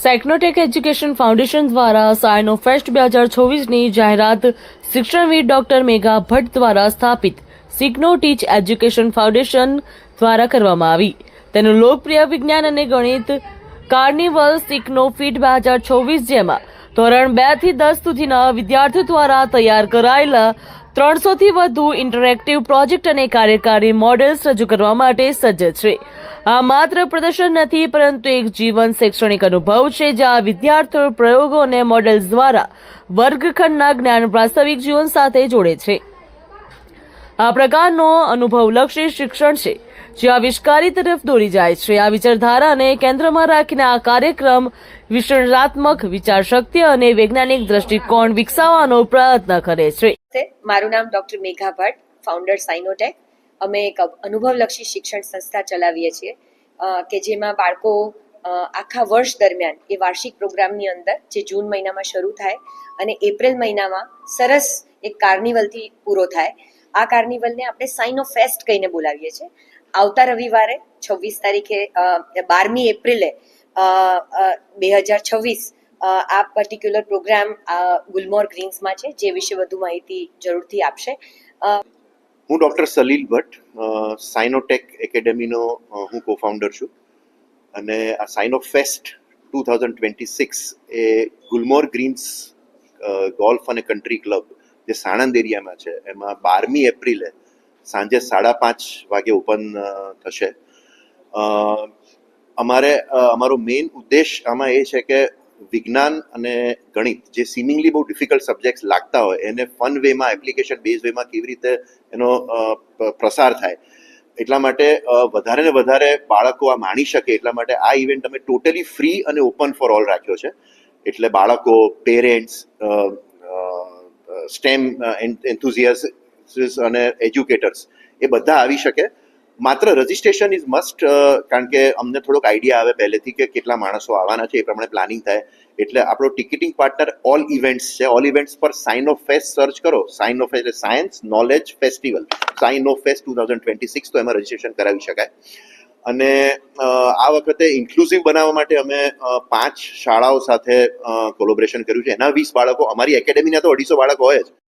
સાયક્નોટેક education foundation દ્વારા સાયનો fest 2024ની જાહેરાત શિક્ષણવિદ doctor મેઘા ભટ્ટ દ્વારા સ્થાપિત સિગ્નો ટીચ એજ્યુકેશન ફાઉન્ડેશન દ્વારા કરવામાં આવી. તેનું લોકપ્રિય વિજ્ઞાન અને ગણિત કાર્નિવલ સિગ્નો ફિટ 2024, જેમાં ધોરણ 2 થી 10 સુધીના વિદ્યાર્થીઓ દ્વારા તૈયાર કરાયેલા 300 થી વધુ ઇન્ટરેક્ટિવ પ્રોજેક્ટ અને કાર્યકારી મોડેલ્સ રજૂ કરવા માટે સજ્જ છે. આ માત્ર પ્રદર્શન નથી, પરંતુ એક જીવન શૈક્ષણિક અનુભવ છે, જ્યાં વિદ્યાર્થીઓ પ્રયોગો અને મોડેલ્સ દ્વારા વર્ગખંડના જ્ઞાન વાસ્તવિક જીવન સાથે જોડે છે. આ પ્રકારનો અનુભવલક્ષી શિક્ષણ છે જે આવિષ્કારી તરફ દોરી જાય છે. આ વિચારધારાને કેન્દ્રમાં રાખીને આ કાર્યક્રમ વિશ્લેષણાત્મક વિચારશક્તિ અને વૈજ્ઞાનિક દ્રષ્ટિકોણ વિકસાવવાનો પ્રયત્ન કરે છે. મારું નામ ડોક્ટર મેઘા ભટ્ટ, ફાઉન્ડર સાયનોટેક. અમે એક અનુભવલક્ષી શિક્ષણ સંસ્થા ચલાવીએ છીએ કે જેમાં બાળકો આખા વર્ષ દરમિયાન એ વાર્ષિક પ્રોગ્રામની અંદર જે જૂન મહિનામાં શરૂ થાય અને એપ્રિલ મહિનામાં સરસ એક કાર્નિવલથી પૂરો થાય. આ કાર્નિવલને આપણે સાઇનો ફેસ્ટ કહીને બોલાવીએ છીએ. આવતા રવિવારે 26 તારીખે 12મી એપ્રિલે 2026 આ પર્ટિક્યુલર પ્રોગ્રામ ગુલમોર ગ્રીન્સમાં છે, જે વિશે વધુ માહિતી જરૂરથી આપશે. હું ડૉક્ટર સલીલ ભટ્ટ, સાયનોટેક એકેડેમીનો હું કોફાઉન્ડર છું અને આ સાઇનો ફેસ્ટ 2026 એ ગુલમોર ગ્રીન્સ ગોલ્ફ અને કન્ટ્રી ક્લબ જે સાણંદ એરિયામાં છે, એમાં 12મી એપ્રિલે સાંજે 5:30 વાગે ઓપન થશે. અમારો મેઇન ઉદ્દેશ આમાં એ છે કે વિજ્ઞાન અને ગણિત જે સિમિંગલી બહુ ડિફિકલ્ટ સબ્જેક્ટ્સ લાગતા હોય એને ફન વેમાં, એપ્લિકેશન બેઝ વેમાં કેવી રીતે એનો પ્રસાર થાય, એટલા માટે વધારે ને વધારે બાળકો આ માણી શકે એટલા માટે આ ઇવેન્ટ અમે ટોટલી ફ્રી અને ઓપન ફોર ઓલ રાખ્યો છે. એટલે બાળકો, પેરેન્ટ્સ, સ્ટેમ એન્થુઝિયાસ્ટ્સ અને એજ્યુકેટર્સ એ બધા આવી શકે. માત્ર રજિસ્ટ્રેશન ઇઝ મસ્ટ, કારણ કે અમને થોડોક આઈડિયા આવે પહેલેથી કે કેટલા માણસો આવવાના છે, એ પ્રમાણે પ્લાનિંગ થાય. એટલે આપણો ટિકિટિંગ પાર્ટનર ઓલ ઇવેન્ટ્સ છે. ઓલ ઇવેન્ટ્સ પર સાઇન ઓફ ફેસ્ટ સર્ચ કરો. સાઇન ઓફ એટલે science knowledge festival, sign of fest 2026, તો એમાં રજિસ્ટ્રેશન કરાવી શકાય. અને આ વખતે ઇન્ક્લુઝિવ બનાવવા માટે અમે 5 શાળાઓ સાથે કોલોબરેશન કર્યું છે. એના 20 બાળકો, અમારી એકેડેમીના તો 250 બાળકો હોય જ,